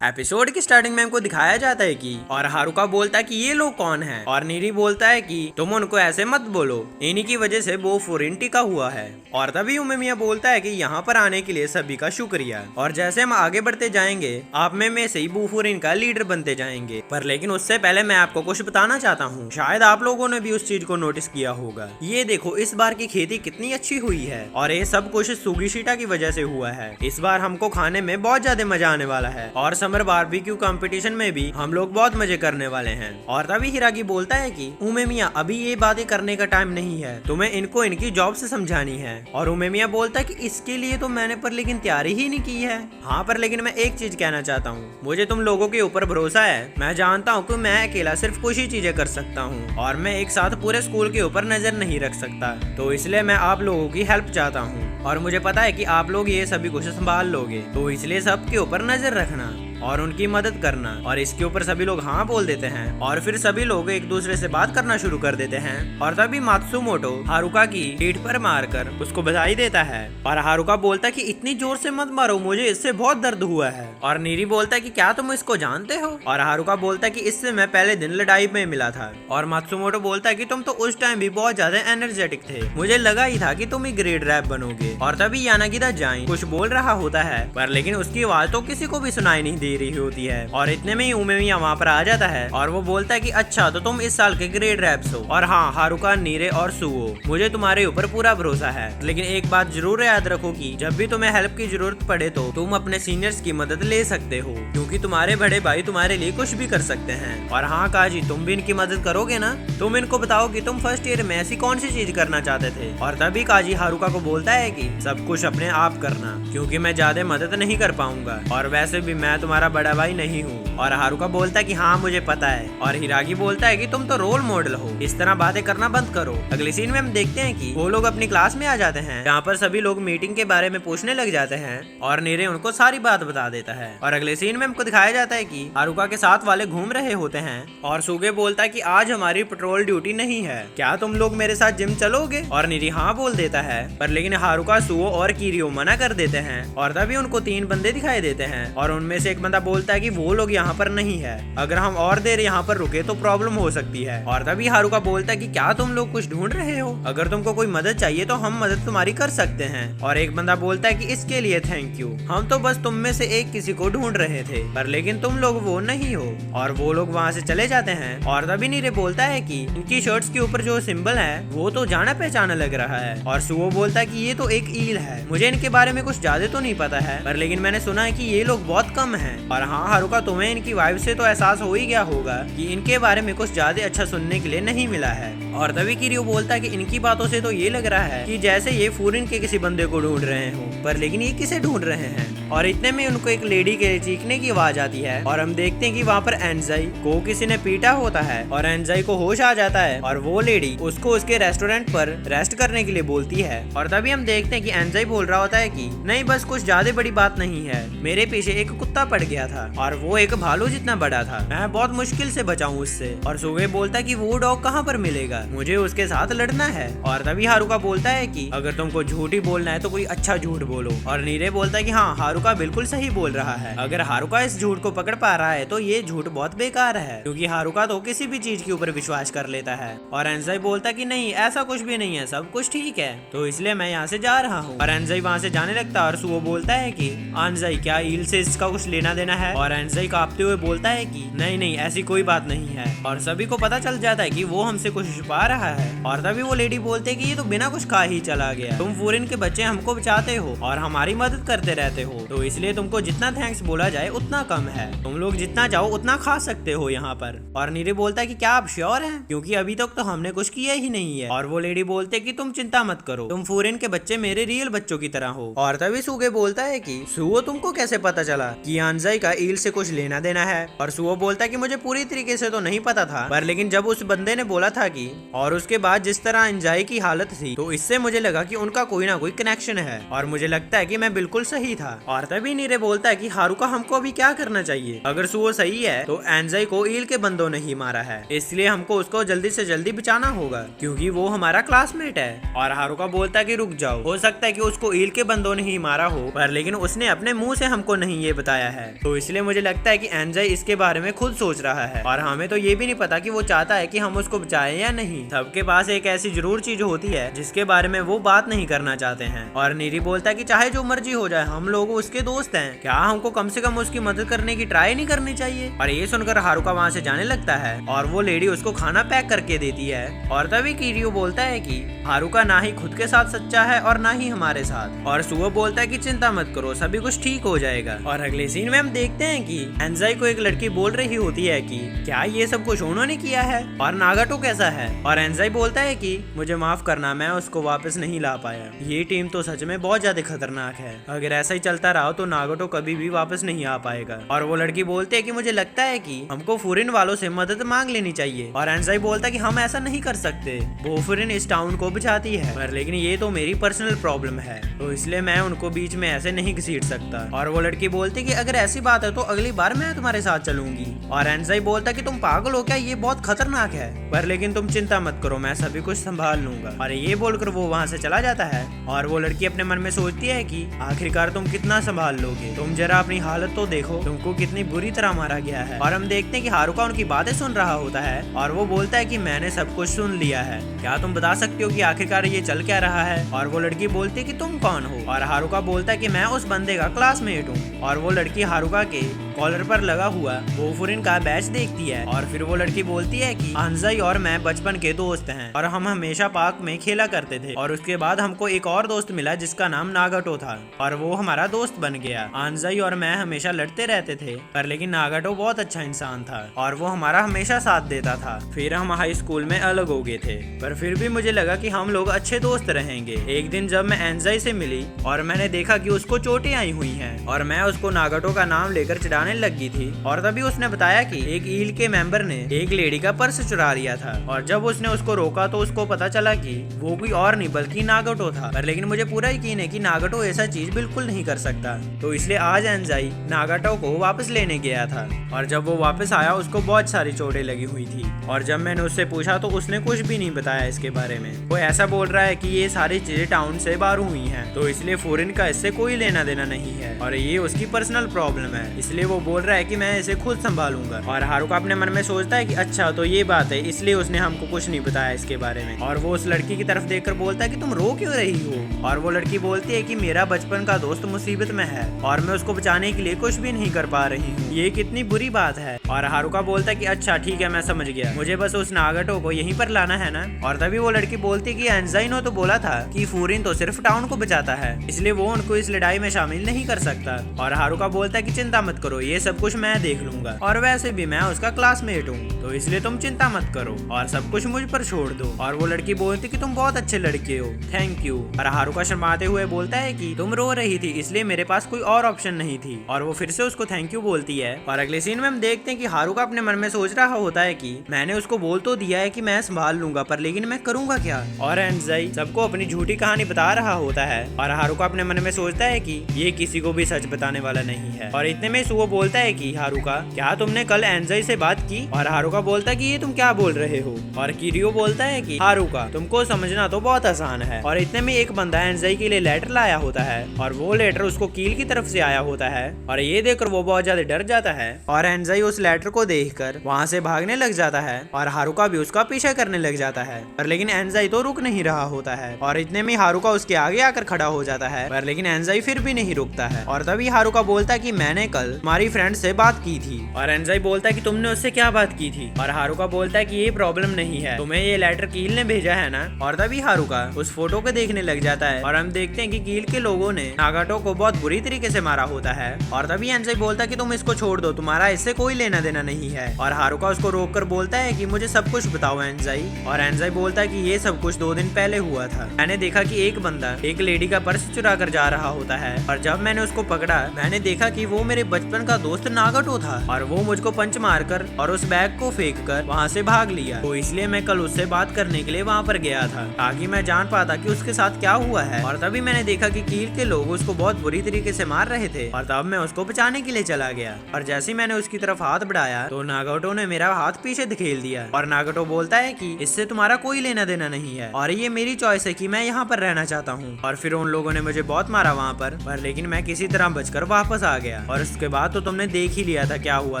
Episode की starting में हमको दिखाया जाता है कि और हारुका बोलता है कि ये लोग कौन है और नीरी बोलता है कि तुम उनको ऐसे मत बोलो, इन्हीं की वजह से वो फुरिन टिका हुआ है। और तभी उमेमिया बोलता है कि यहाँ पर आने के लिए सभी का शुक्रिया। और जैसे हम आगे बढ़ते जाएंगे आप में से ही बुफुरिन का लीडर बनते जाएंगे। पर लेकिन उससे पहले मैं आपको कुछ बताना चाहता हूँ, शायद आप लोगों ने भी उस चीज को नोटिस किया होगा। ये देखो इस बार की खेती कितनी अच्छी हुई है और ये सब कुछ सुगीशिटा की वजह से हुआ है। इस बार हमको खाने में बहुत ज्यादा मजा आने वाला है और समर बारबेक्यू कंपटीशन में भी हम लोग बहुत मजे करने वाले हैं। और तभी हिरागी बोलता है कि उमेमिया अभी ये बातें करने का टाइम नहीं है, तुम्हें इनको इनकी जॉब से समझानी है। और उमेमिया बोलता है कि इसके लिए तो मैंने पर लेकिन तैयारी ही नहीं की है। हाँ पर लेकिन मैं एक चीज कहना चाहता हूँ, मुझे तुम लोगों के ऊपर भरोसा है। मैं जानता हूँ कि मैं अकेला सिर्फ कुछ ही चीजें कर सकता हूँ और मैं एक साथ पूरे स्कूल के ऊपर नजर नहीं रख सकता, तो इसलिए मैं आप लोगों की हेल्प चाहता हूँ और मुझे पता है कि आप लोग ये सभी कुछ संभाल लोगे, तो इसलिए सबके ऊपर नजर रखना और उनकी मदद करना। और इसके ऊपर सभी लोग हाँ बोल देते हैं और फिर सभी लोग एक दूसरे से बात करना शुरू कर देते हैं। और तभी मात्सुमोटो हारुका की पीठ पर मारकर उसको बधाई देता है और हारुका बोलता है कि इतनी जोर से मत मारो, मुझे इससे बहुत दर्द हुआ है। और नीरी बोलता है कि क्या तुम इसको जानते हो? और हारुका बोलता है कि इससे मैं पहले दिन लड़ाई में मिला था। और मात्सुमोटो बोलता है कि तुम तो उस टाइम भी बहुत ज्यादा एनर्जेटिक थे, मुझे लगा ही था कि तुम ही ग्रेट रैप बनोगे। और तभी यानागिदा जाइन कुछ बोल रहा होता है पर लेकिन उसकी आवाज तो किसी को भी सुनाई नहीं दे रही होती है। और इतने में ही उमेमिया वहाँ पर आ जाता है और वो बोलता है कि अच्छा तो तुम इस साल के ग्रेड रैप्स हो। और हाँ हारुका, नीरे और सुओ, मुझे तुम्हारे ऊपर पूरा भरोसा है, लेकिन एक बात जरूर याद रखो कि जब भी तुम्हें हेल्प की जरूरत पड़े तो तुम अपने सीनियर्स की मदद ले सकते हो, क्योंकि तुम्हारे बड़े भाई तुम्हारे लिए कुछ भी कर सकते हैं। और हाँ काजी, तुम भी इनकी मदद करोगे ना? तुम इनको बताओ कि तुम फर्स्ट ईयर में ऐसी कौन सी चीज करना चाहते थे। और तभी काजी हारुका को बोलता है कि सब कुछ अपने आप करना, क्योंकि मैं ज्यादा मदद नहीं कर पाऊंगा और वैसे भी मैं तुम्हारा बड़ा भाई नहीं हूँ। और हारुका बोलता है कि हाँ मुझे पता है। और हिरागी बोलता है कि तुम तो रोल मॉडल हो, इस तरह बातें करना बंद करो। अगले सीन में हम देखते हैं कि वो लोग अपनी क्लास में आ जाते हैं, जहाँ पर सभी लोग मीटिंग के बारे में पूछने लग जाते हैं और नीरे उनको सारी बात बता देता है। और अगले सीन में हमको दिखाया जाता है कि हारुका के साथ वाले घूम रहे होते हैं और सुगे बोलता है कि आज हमारी पेट्रोल ड्यूटी नहीं है, क्या तुम लोग मेरे साथ जिम चलोगे? और नीरी हाँ बोल देता है, पर लेकिन हारुका, सुओ और किरियो मना कर देते हैं। और तभी उनको 3 बंदे दिखाई देते हैं और उनमें से एक बंदा बोलता है कि वो लोग यहाँ पर नहीं है, अगर हम और देर यहाँ पर रुके तो प्रॉब्लम हो सकती है। और तभी हारुका बोलता है कि क्या तुम लोग कुछ ढूंढ रहे हो? अगर तुमको कोई मदद चाहिए तो हम मदद तुम्हारी कर सकते हैं। और एक बंदा बोलता है कि इसके लिए थैंक यू, हम तो बस तुम में से एक किसी को ढूंढ रहे थे, पर लेकिन तुम लोग वो नहीं हो। और वो लोग वहाँ से चले जाते हैं। और तभी नीरे बोलता है कि इनकी शर्ट्स के ऊपर जो सिंबल है वो तो जाना पहचाना लग रहा है। और सुओ बोलता है कि ये तो एक ईल है, मुझे इनके बारे में कुछ ज्यादा तो नहीं पता है, पर लेकिन मैंने सुना है कि ये लोग बहुत कम है। और हाँ हारुका, तुम्हें इनकी वाइब से तो एहसास हो ही गया होगा कि इनके बारे में कुछ ज्यादा अच्छा सुनने के लिए नहीं मिला है। और तभी किरियो बोलता है कि इनकी बातों से तो ये लग रहा है कि जैसे ये फुरिन के किसी बंदे को ढूंढ रहे हो, पर लेकिन ये किसे ढूंढ रहे हैं? और इतने में उनको एक लेडी के चीखने की आवाज आती है और हम देखते हैं कि वहाँ पर एनजाई को किसी ने पीटा होता है और एनजाई को होश आ जाता है और वो लेडी उसको उसके रेस्टोरेंट पर रेस्ट करने के लिए बोलती है। और तभी हम देखते हैं कि एनजाई बोल रहा होता है कि नहीं बस कुछ ज्यादा बड़ी बात नहीं है, मेरे पीछे एक कुत्ता पड़ गया था और वो एक भालू जितना बड़ा था, मैं बहुत मुश्किल से बचाऊं उससे। और सुगे बोलता है कि वो डॉग कहाँ पर मिलेगा, मुझे उसके साथ लड़ना है। और तभी हारुका बोलता है कि अगर तुमको झूठ ही बोलना है तो कोई अच्छा झूठ बोलो। और नीरे बोलता है कि हाँ हारुका बिल्कुल सही बोल रहा है, अगर हारुका इस झूठ को पकड़ पा रहा है तो ये झूठ बहुत बेकार है, क्योंकि हारुका तो किसी भी चीज के ऊपर विश्वास कर लेता है। और एनजाई बोलता है कि नहीं ऐसा कुछ भी नहीं है, सब कुछ ठीक है, तो इसलिए मैं यहाँ से जा रहा हूँ। और एनजाई वहाँ से जाने लगता है और सुओ बोलता है कि एनजाई क्या ईल से इसका कुछ लेना देना है? और एनजाई कांपते हुए बोलता है कि नहीं नहीं ऐसी कोई बात नहीं है। और सभी को पता चल जाता है कि वो हमसे कुछ छुपा रहा है। और तभी वो लेडी बोलते है कि ये तो बिना कुछ खा ही चला गया, तुम फुरिन के बच्चे हमको बचाते हो और हमारी मदद करते रहते हो, तो इसलिए तुमको जितना थैंक्स बोला जाए उतना कम है, तुम लोग जितना चाहो उतना खा सकते हो यहाँ पर। और नीरे बोलता है कि क्या आप श्योर हैं, क्योंकि अभी तक तो हमने कुछ किया ही नहीं है। और वो लेडी बोलते है कि तुम चिंता मत करो, तुम फुरिन के बच्चे मेरे रियल बच्चों की तरह हो। और तभी सुगे बोलता है कि सुओ तुमको कैसे पता चला कि एनजाई का ईल से कुछ लेना देना है? और सुओ बोलता है कि मुझे पूरी तरीके से तो नहीं पता था, पर लेकिन जब उस बंदे ने बोला था कि और उसके बाद जिस तरह एनजाई की हालत थी, तो इससे मुझे लगा कि उनका कोई ना कोई कनेक्शन है और मुझे लगता है कि मैं बिल्कुल सही था। और तभी नीरे बोलता है कि हारुका हमको अभी क्या करना चाहिए। अगर सुओ सही है तो एंजाई को ईल के बंदों ने ही मारा है, इसलिए हमको उसको जल्दी से जल्दी बचाना होगा क्योंकि वो हमारा क्लासमेट है। और हारुका बोलता है कि रुक जाओ, हो सकता है कि उसको ईल के बंदों ने ही मारा हो, पर लेकिन उसने अपने मुंह से हमको नहीं ये बताया है, तो इसलिए मुझे लगता है कि एंजाई इसके बारे में खुद सोच रहा है। और हमें तो ये भी नहीं पता कि वो चाहता है कि हम उसको बचाएं या नहीं। सबके पास एक ऐसी जरूर चीज होती है जिसके बारे में वो बात नहीं करना चाहते हैं। और नीरी बोलता है कि चाहे जो मर्जी हो जाए, हम लोग उसके दोस्त हैं, क्या हमको कम से कम उसकी मदद करने की ट्राई नहीं करनी चाहिए। और ये सुनकर हारुका वहाँ से जाने लगता है और वो लेडी उसको खाना पैक करके देती है। और तभी किरियो बोलता है कि हारुका ना ही खुद के साथ सच्चा है और ना ही हमारे साथ। और सुओ बोलता है कि चिंता मत करो, सभी कुछ ठीक हो जाएगा। और अगले सीन में हम देखते हैं कि एंजाई को एक लड़की बोल रही होती है कि क्या ये सब कुछ उन्होंने किया है और नागाटो कैसा है। और एंजाई बोलता है कि मुझे माफ करना, मैं उसको वापस नहीं ला पाया। ये टीम तो सच में बहुत ज्यादा खतरनाक है, अगर ऐसा ही चलता रहा तो नागाटो कभी भी वापस नहीं आ पाएगा। और वो लड़की बोलती है कि मुझे लगता है कि हमको फूरिन वालों से मदद मांग लेनी चाहिए। और एंजाई बोलता है कि हम ऐसा नहीं कर सकते, वो फूरिन इस टाउन को बचाती है, पर लेकिन ये तो मेरी पर्सनल प्रॉब्लम है, तो इसलिए मैं उनको बीच में ऐसे नहीं घसीट सकता। और वो लड़की बोलती कि अगर ऐसी बात है तो अगली बार मैं तुम्हारे साथ चलूंगी। और एंजाई बोलता कि तुम पागल हो क्या, ये बहुत खतरनाक है, पर लेकिन तुम चिंता मत करो, मैं सभी कुछ संभाल लूंगा। और ये बोलकर वो वहाँ से चला जाता है। और वो लड़की अपने मन में सोचती है कि आखिरकार तुम कितना संभाल लोगे, तुम जरा अपनी हालत तो देखो, तुमको कितनी बुरी तरह मारा गया है। और हम देखते हैं कि हारुका उनकी बातें सुन रहा होता है और वो बोलता है कि मैंने सब कुछ सुन लिया है, क्या तुम बता सकते हो कि आखिरकार ये चल क्या रहा है। और वो लड़की बोलती है कि तुम कौन हो। और हारुका बोलता है कि मैं उस बंदे का क्लासमेट हूँ। और वो लड़की हारुका के कॉलर पर लगा हुआ बोफुरिन का बैच देखती है। और फिर वो लड़की बोलती है कि आंजाई और मैं बचपन के दोस्त हैं और हम हमेशा पार्क में खेला करते थे। और उसके बाद हमको एक और दोस्त मिला जिसका नाम नागाटो था और वो हमारा दोस्त बन गया। आंजाई और मैं हमेशा लड़ते रहते थे, पर लेकिन नागाटो बहुत अच्छा इंसान था और वो हमारा हमेशा साथ देता था। फिर हम हाई स्कूल में अलग हो गए थे, पर फिर भी मुझे लगा कि हम लोग अच्छे दोस्त रहेंगे। एक दिन जब मैं एंजाई से मिली और मैंने देखा कि उसको चोटें आई हुई हैं और मैं उसको नागाटो का नाम लेकर चिढ़ाने लगी थी, और तभी उसने बताया कि एक ईल के मेंबर ने एक लेडी का पर्स चुरा लिया था। और जब उसने उसको रोका तो उसको पता चला कि वो कोई और नहीं बल्कि नागाटो था। पर लेकिन मुझे पूरा यकीन है कि नागाटो ऐसा चीज बिल्कुल नहीं कर सकता, तो इसलिए आज एंजाई नागाटो को वापस लेने गया था। और जब वो वापस आया उसको बहुत सारी चोटें लगी हुई थी। और जब मैंने उससे पूछा तो उसने कुछ भी नहीं बताया इसके बारे में। वो ऐसा बोल रहा है कि ये सारी चीजें टाउन से बाहर हुई हैं, तो इसलिए फॉरेन का इससे कोई लेना देना नहीं है और ये उसकी पर्सनल प्रॉब्लम है, इसलिए वो बोल रहा है कि मैं इसे खुद संभालूंगा। और हारुका अपने मन में सोचता है कि अच्छा तो ये बात है, इसलिए उसने हमको कुछ नहीं बताया इसके बारे में। और वो उस लड़की की तरफ देखकर बोलता है कि तुम रो क्यों रही हो। और वो लड़की बोलती है कि मेरा बचपन का दोस्त मुसीबत में है और मैं उसको बचाने के लिए कुछ भी नहीं कर पा रही हूँ, ये कितनी बुरी बात है। और हारुका बोलता है कि अच्छा ठीक है, मैं समझ गया, मुझे बस उस नागाटो को यहीं पर लाना है ना। और तभी वो लड़की बोलती है कि एंजाइनो तो बोला था कि फूरिन तो सिर्फ टाउन को बचाता है, इसलिए वो उनको इस लड़ाई में शामिल नहीं कर सकता। और हारुका बोलता है कि चिंता मत करो, ये सब कुछ मैं देख लूंगा और वैसे भी मैं उसका क्लासमेट हूँ, तो इसलिए तुम चिंता मत करो और सब कुछ मुझ पर छोड़ दो। और वो लड़की बोलती कि तुम बहुत अच्छे लड़के हो, थैंक यू। और हारुका शर्माते हुए बोलता है कि तुम रो रही थी इसलिए मेरे पास कोई और ऑप्शन नहीं थी। और वो फिर से उसको थैंक यू बोलती है। और अगले सीन में हम देखते हैं कि हारुका अपने मन में सोच रहा होता है कि मैंने उसको बोल तो दिया है कि मैं संभाल लूंगा, पर लेकिन मैं करूंगा क्या। और एंजाई सबको अपनी झूठी कहानी बता रहा होता है और हारुका अपने मन में सोचता है कि ये किसी को भी सच बताने वाला नहीं है। और इतने में सुओ बोलता है कि हारुका क्या तुमने कल एंजाई से बात की। और हारुका बोलता है कि ये तुम क्या बोल रहे हो। और किरियो बोलता है कि हारुका तुमको समझना तो बहुत आसान है। और इतने में एक बंदा एंजाई के लिए लेटर लाया होता है और वो लेटर उसको कील की तरफ से आया होता है और ये देखकर वो बहुत ज्यादा डर जाता है। और एंजाई उस लेटर को देखकर वहाँ से भागने लग जाता है और हारुका भी उसका पीछा करने लग जाता है, पर लेकिन एंजाई तो रुक नहीं रहा होता है। और इतने में हारुका उसके आगे आकर खड़ा हो जाता है, पर लेकिन एंजाई फिर भी नहीं रुकता है। और तभी हारुका बोलता है कि मैंने कल हमारी फ्रेंड से बात की थी। और एंजाई बोलता है कि तुमने उससे क्या बात की थी। और हारुका बोलता है कि ये प्रॉब्लम नहीं है, तुम्हें ये लेटर कील ने भेजा है ना। और तभी हारुका उस फोटो को देखने लग जाता है और हम देखते हैं कि कील के लोगों ने नागाटो को बहुत बुरी तरीके से मारा होता है। और तभी एंजाई बोलता है कि तुम इसको छोड़ दो, तुम्हारा इससे कोई लेना देना नहीं है। और हारुका उसको रोककर बोलता है कि मुझे सब कुछ बताओ एंजाई। और एंजाई बोलता है कि ये सब कुछ 2 दिन पहले हुआ था। मैंने देखा कि एक बंदा एक लेडी का पर्स चुरा कर जा रहा होता है और जब मैंने उसको पकड़ा मैंने देखा कि वो मेरे बचपन का दोस्त नागाटो था और वो मुझको पंच मारकर और उस बैग को फेंक कर वहाँ से भाग लिया। तो इसलिए मैं कल उससे बात करने के लिए वहाँ पर गया था ताकि मैं जान पाता कि उसके साथ क्या हुआ है। और तभी मैंने देखा कि कील के लोग उसको बहुत बुरी तरीके से मार रहे थे और तब मैं उसको बचाने के लिए चला गया। और जैसे ही मैंने उसकी तरफ हाथ बढ़ाया तो नागाटो ने मेरा हाथ पीछे धकेल दिया और नागाटो बोलता है कि इससे तुम्हारा कोई लेना देना नहीं है और ये मेरी चॉइस है कि मैं यहाँ पर रहना चाहता हूँ। और फिर उन लोगों ने मुझे बहुत मारा वहाँ पर लेकिन मैं किसी तरह बचकर वापस आ गया। और उसके बाद तो तुमने देख ही लिया था क्या हुआ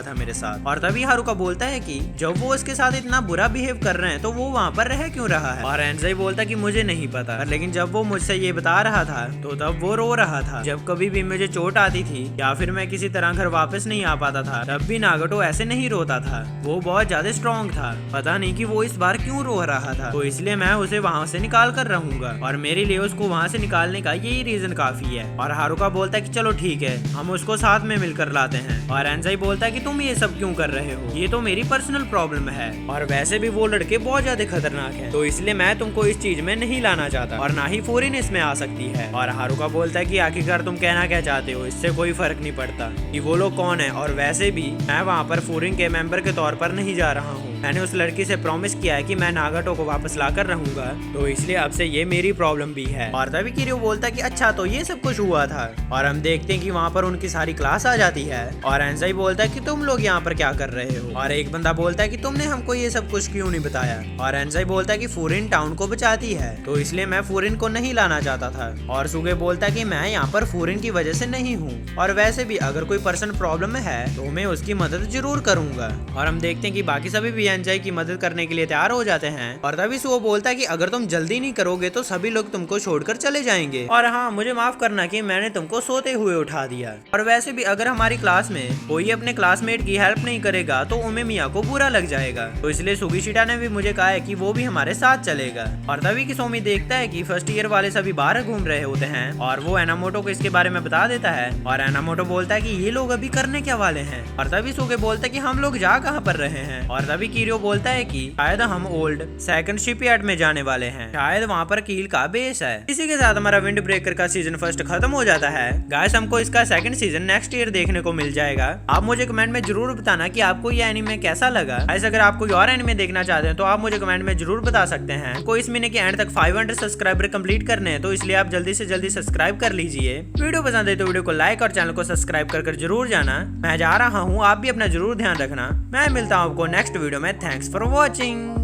था मेरे साथ। और तभी हारुका बोलता है कि जब वो उसके साथ इतना बुरा बिहेव कर रहे हैं तो वो वहाँ पर रह क्यों रहा है। और एंजाई बोलता है कि मुझे नहीं पता, लेकिन जब वो मुझसे ये बता रहा था तो तब वो रो रहा था। जब कभी भी मुझे चोट आती थी या फिर मैं किसी तरह घर वापस नहीं आ पाता था तब भी नागाटो ऐसे नहीं रोता था। वो बहुत ज्यादा स्ट्रॉन्ग था। पता नहीं कि वो इस बार क्यों रो रहा था। तो इसलिए मैं उसे वहाँ से निकाल कर रहूंगा और मेरे लिए उसको वहाँ से निकालने का यही रीजन काफी है। और हारुका बोलता है कि चलो ठीक है, हम उसको साथ में मिलकर लाते हैं। और एंजाई बोलता है कि तुम ये सब क्यों कर रहे हो, ये तो मेरी पर्सनल प्रॉब्लम है और वैसे भी वो लड़के बहुत ज्यादा खतरनाक हैं, तो इसलिए मैं तुमको इस चीज में नहीं लाना चाहता और ना ही फूरिन इसमें आ सकती है। और हारुका बोलता है कि आखिरकार तुम कहना क्या चाहते हो, इससे कोई फर्क नहीं पड़ता कि वो लोग कौन है। और वैसे भी मैं वहाँ पर फूरिन के मेंबर के तौर पर नहीं जा रहा हूँ। मैंने उस लड़की से प्रॉमिस किया है कि मैं नागाटो को वापस लाकर रहूंगा, तो इसलिए अब से ये मेरी प्रॉब्लम भी है। और तभी किरियो बोलता है कि अच्छा तो ये सब कुछ हुआ था। और हम देखते हैं कि वहाँ पर उनकी सारी क्लास आ जाती है और एंजाई बोलता है कि तुम लोग यहाँ पर क्या कर रहे हो। और एक बंदा बोलता है कि तुमने हमको ये सब कुछ क्यों नहीं बताया। और एंजाई बोलता है कि फूरिन टाउन को बचाती है, तो इसलिए मैं फूरिन को नहीं लाना चाहता था। और सुगे बोलता है कि मैं यहाँ पर फूरिन की वजह से नहीं हूँ और वैसे भी अगर कोई पर्सन प्रॉब्लम में है तो मैं उसकी मदद जरूर करूंगा। और हम देखते हैं कि बाकी सभी भी एंजाई की मदद करने के लिए तैयार हो जाते हैं। और तभी सुगो बोलता है कि अगर तुम जल्दी नहीं करोगे तो सभी लोग तुमको छोड़कर चले जाएंगे और हाँ मुझे माफ करना कि मैंने तुमको सोते हुए उठा दिया। और वैसे भी अगर हमारी क्लास में कोई अपने क्लासमेट की हेल्प नहीं करेगा तो उमेमिया को बुरा लग जाएगा, तो इसलिए सुगिशिटा ने भी मुझे कहा है कि वो भी हमारे साथ चलेगा। और तभी किसोमी देखता है कि फर्स्ट ईयर वाले सभी बाहर घूम रहे होते हैं और वो एनामोटो को इसके बारे में बता देता है। और एनामोटो बोलता है कि ये लोग अभी करने क्या वाले हैं। और तभी सुगे बोलता है कि हम लोग जा कहाँ पर रहे हैं। और तभी किरियो बोलता है कि शायद हम ओल्ड सेकंड शिपयार्ड में जाने वाले हैं, शायद वहाँ पर कील का बेस है। इसी के साथ हमारा विंड ब्रेकर का सीजन फर्स्ट खत्म हो जाता है। गाइस हमको इसका सेकंड सीजन नेक्स्ट ईयर देखने को मिल जाएगा। आप मुझे कमेंट में जरूर बताना कि आपको ये एनीमे कैसा लगा। गाइस अगर आप कोई और एनीमे देखना चाहते हैं तो आप मुझे कमेंट में जरूर बता सकते हैं। कोई इस महीने के एंड तक 500 सब्सक्राइबर कंप्लीट करने हैं, तो इसलिए आप जल्दी से जल्दी सब्सक्राइब कर लीजिए। वीडियो पसंद है तो वीडियो को लाइक और चैनल को सब्सक्राइब कर जरूर जाना। मैं जा रहा हूँ, आप भी अपना जरूर ध्यान रखना। मैं मिलता हूँ आपको नेक्स्ट वीडियो में। Thanks for watching.